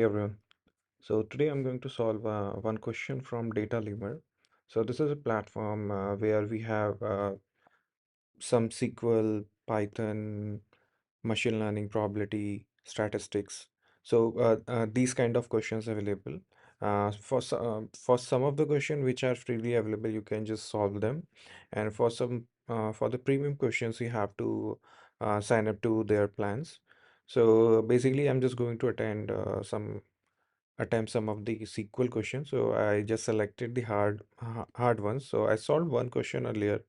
Hey everyone. So today I'm going to solve one question from Datalemur. So this is a platform where we have some SQL, Python, machine learning, probability, statistics. So these kind of questions available. For some of the question which are freely available, you can just solve them, and for the premium questions, you have to sign up to their plans. So basically, I'm just going to attempt some of the SQL questions. So I just selected the hard ones. So I solved one question earlier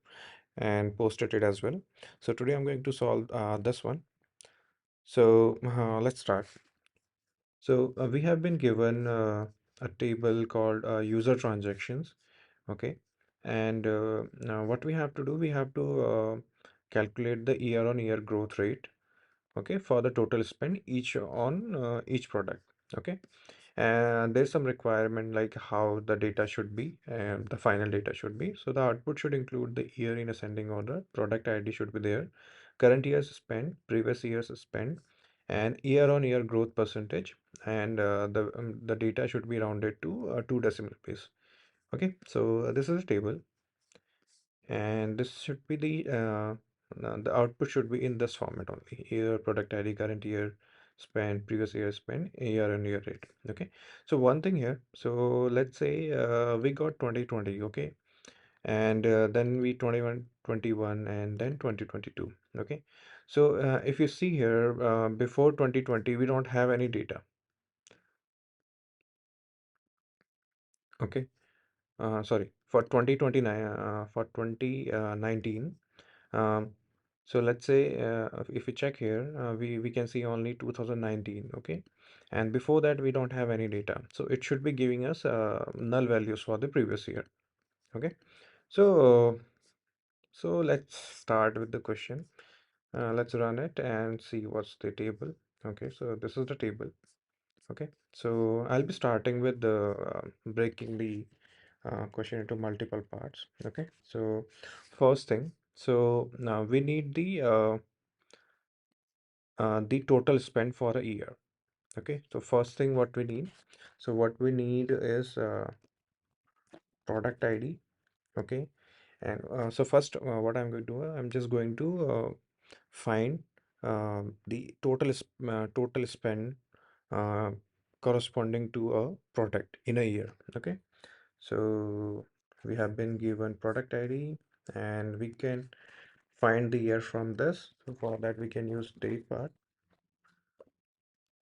and posted it as well. So today I'm going to solve this one. So let's start. So we have been given a table called user transactions. Okay. And now what we have to do, we have to calculate the year-on-year growth rate. Okay, for the total spend each on each product. Okay. And there's some requirement like how the data should be and the final data should be. So the output should include the year in ascending order, product ID should be there, current year's spend, previous year's spend, and year-on-year growth percentage, and the data should be rounded to two decimal place. Okay, so this is a table, and this should be the output should be in this format only: year, product ID, current year spend, previous year spend, year on year rate. Okay, so one thing here, so let's say we got 2020. Okay, and then we 21 21 and then 2022. Okay, so if you see here, before 2020 we don't have any data. Okay, sorry, for 2029, for 2019. So let's say if we check here, we can see only 2019. Okay, and before that we don't have any data, so it should be giving us null values for the previous year. Okay, so let's start with the question. Let's run it and see what's the table. Okay, so this is the table. Okay, so I'll be starting with the breaking the question into multiple parts. Okay, so first thing, so now we need the total spend for a year. Okay, so first thing what we need, so what we need is product ID. Okay, and so first what I'm going to do, I'm just going to find the total spend uh, corresponding to a product in a year. Okay, so we have been given product ID, and we can find the year from this. So for that we can use date part.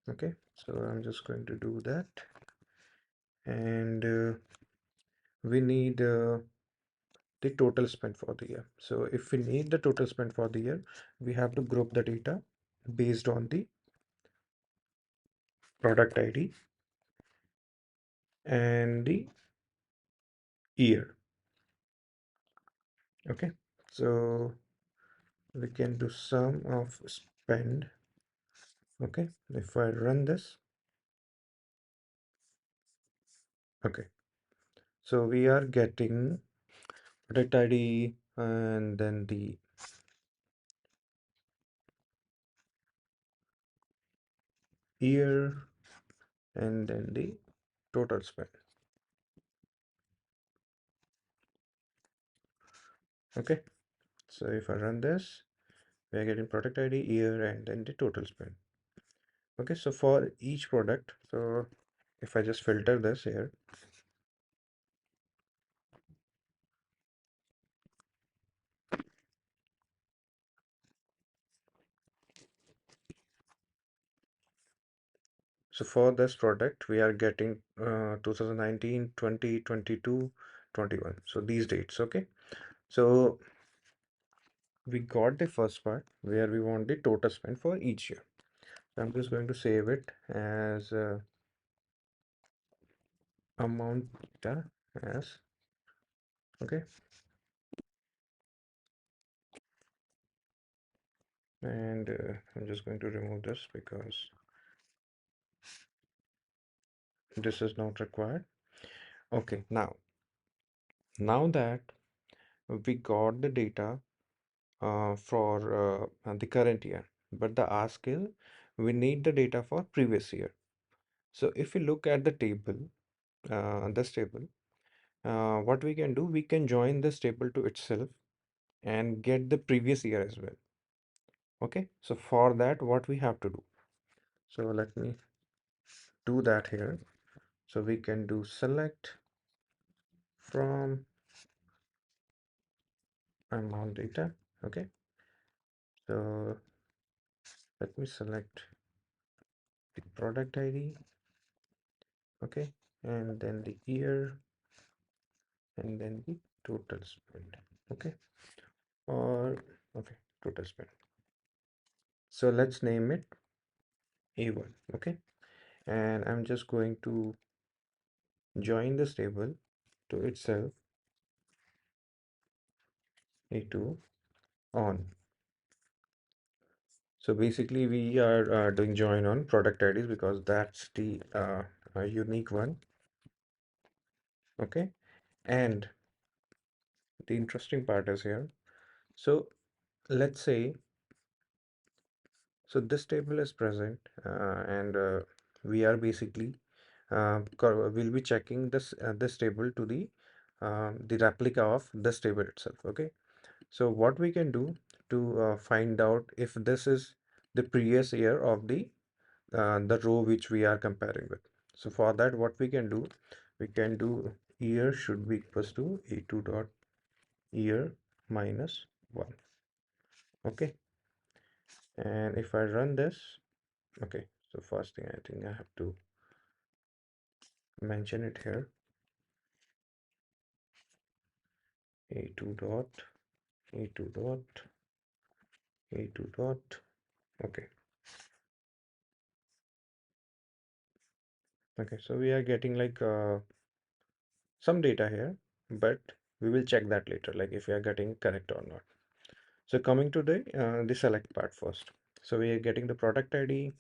Okay, so I'm just going to do that, and we need the total spend for the year. So if we need the total spend for the year, we have to group the data based on the product ID and the year. Okay, so we can do sum of spend. Okay, if I run this, okay, so we are getting product ID and then the year and then the total spend. Okay, so if I run this, we are getting product ID, year, and then the total spend. Okay, so for each product, so if I just filter this here, so for this product we are getting 2019, 20, 22, 21. So these dates. Okay, so we got the first part where we want the total spend for each year. So I'm just going to save it as amount data as. Okay, and I'm just going to remove this because this is not required. Okay, now that we got the data for the current year, but the ask is we need the data for previous year. So if we look at the table, this table, what we can do, we can join this table to itself and get the previous year as well. Okay, so for that, what we have to do? So let me do that here. So we can do select from amount data. Okay, so let me select the product ID. Okay, and then the year, and then the total spend. Okay, or okay, total spend. So let's name it A1. Okay, and I'm just going to join this table to itself, A2 on. So basically we are doing join on product IDs because that's the unique one. Okay, and the interesting part is here. So let's say, so this table is present, and we are basically we'll be checking this table to the replica of this table itself. Okay, so what we can do to find out if this is the previous year of the row which we are comparing with. So for that, what we can do year should be equals to a2 dot year minus 1. Okay, and if I run this, okay, so first thing I think I have to mention it here, a2 dot a2 dot a2 dot. Okay, okay, so we are getting like some data here, but we will check that later, like if we are getting correct or not. So coming to the select part first. So we are getting the product ID,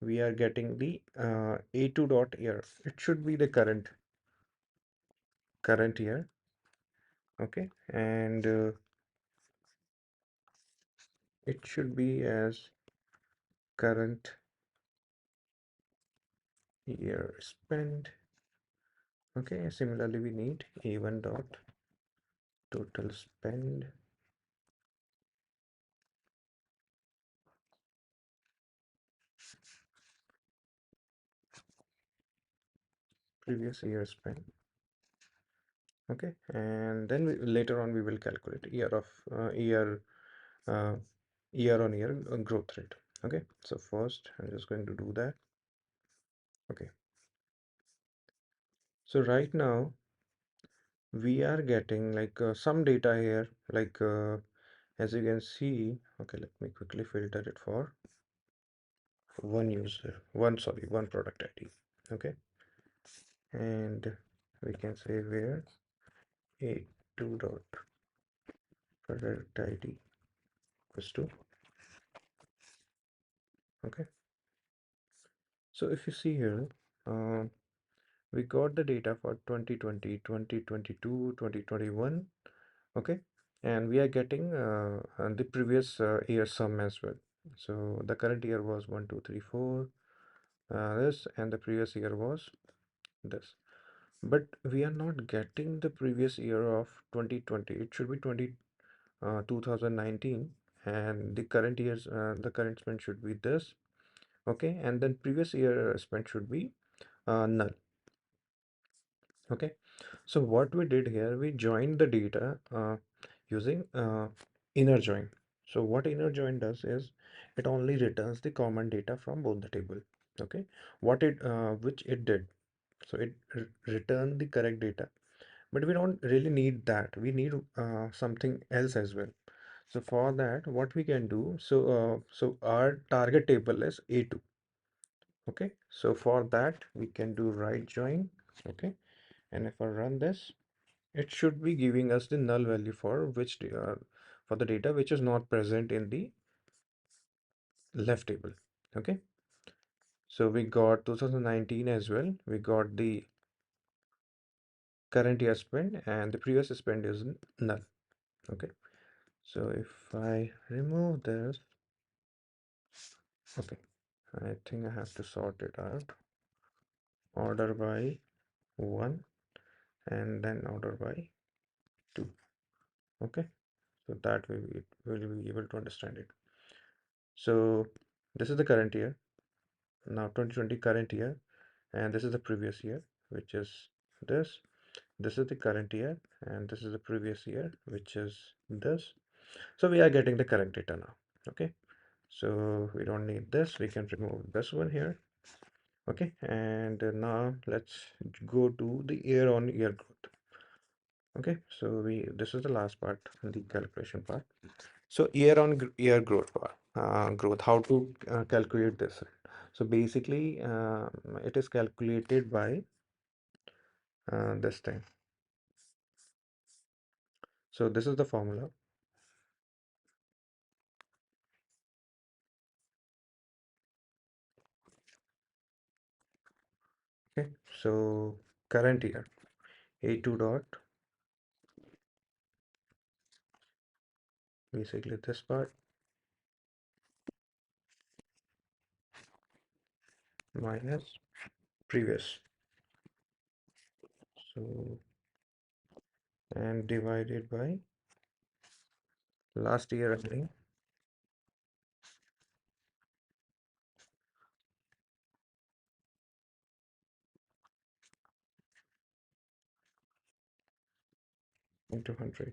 we are getting the A2 dot year. It should be the current year. Okay, and it should be as current year spent. Okay, similarly we need A1 dot total spend. Previous year spent. Okay, and then later on we will calculate uh, year on year growth rate. Okay, so first I'm just going to do that. Okay, so right now we are getting like some data here, like as you can see. Okay, let me quickly filter it for one product ID. Okay, and we can say where a2 dot product ID equals to. Okay, so if you see here, um, we got the data for 2020, 2022, 2021. Okay, and we are getting the previous year sum as well. So the current year was 1 2 3 4, this, and the previous year was this, but we are not getting the previous year of 2020. It should be 2019, and the current year's the current spend should be this. Okay, and then previous year spend should be null. Okay, so what we did here, we joined the data using inner join. So what inner join does is it only returns the common data from both the table. Okay, what it which it did, so it returned the correct data, but we don't really need that. We need something else as well. So for that, what we can do, so our target table is A2. Okay, so for that we can do right join. Okay, and if I run this, it should be giving us the null value for for the data which is not present in the left table. Okay, so we got 2019 as well. We got the current year spend, and the previous spend is null. Okay, so if I remove this, okay, I think I have to sort it out. order by 1 and then order by 2. Okay, so that way we will be able to understand it. So this is the current year, now 2020 current year, and this is the previous year, which is this. This is the current year, and this is the previous year, which is this. So we are getting the current data now. Okay, so we don't need this. We can remove this one here. Okay, and now let's go to the year-on-year growth. Okay, so we this is the last part, the calculation part. So year-on-year growth part, growth. How to calculate this? So basically, it is calculated by this thing. So this is the formula. Okay, so current year A2 dot, basically this part, minus previous. So and divided by last year ending into 100.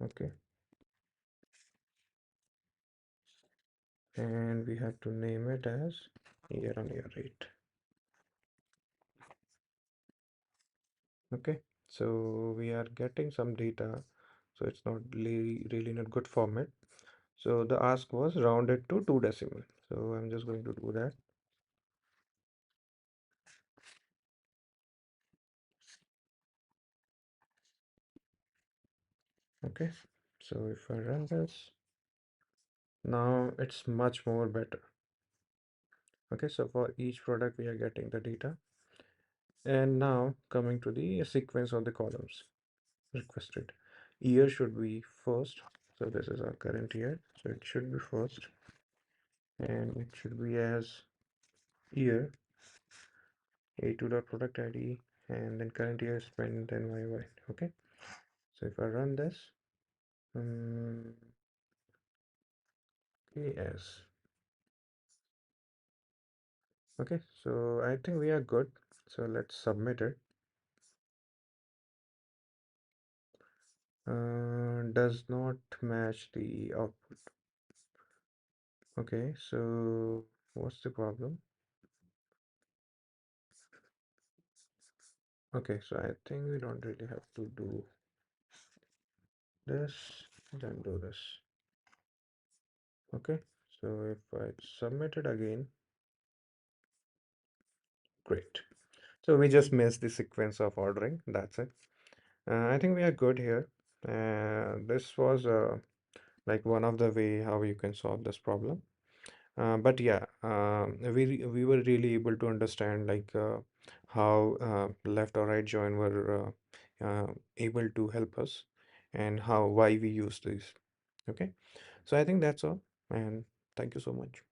Okay, and we have to name it as year-on-year rate. Okay, so we are getting some data, so it's not really not good format. So the ask was rounded to 2 decimal. So I'm just going to do that. Okay, so if I run this, now it's much more better. Okay, so for each product we are getting the data. And now coming to the sequence of the columns requested. Year should be first. So this is our current year. So it should be first. And it should be as year A2 dot product ID and then current year spent then YY. Okay. So if I run this, um, yes. Okay. So I think we are good. So let's submit it. Does not match the output. Okay. So what's the problem? Okay, so I think we don't really have to do this, then do this. Okay, so if I submit it again, great. So we just missed the sequence of ordering, that's it. I think we are good here. This was like one of the way how you can solve this problem. But yeah, we were really able to understand like how left or right join were able to help us and how why we use these. Okay, so I think that's all, and thank you so much.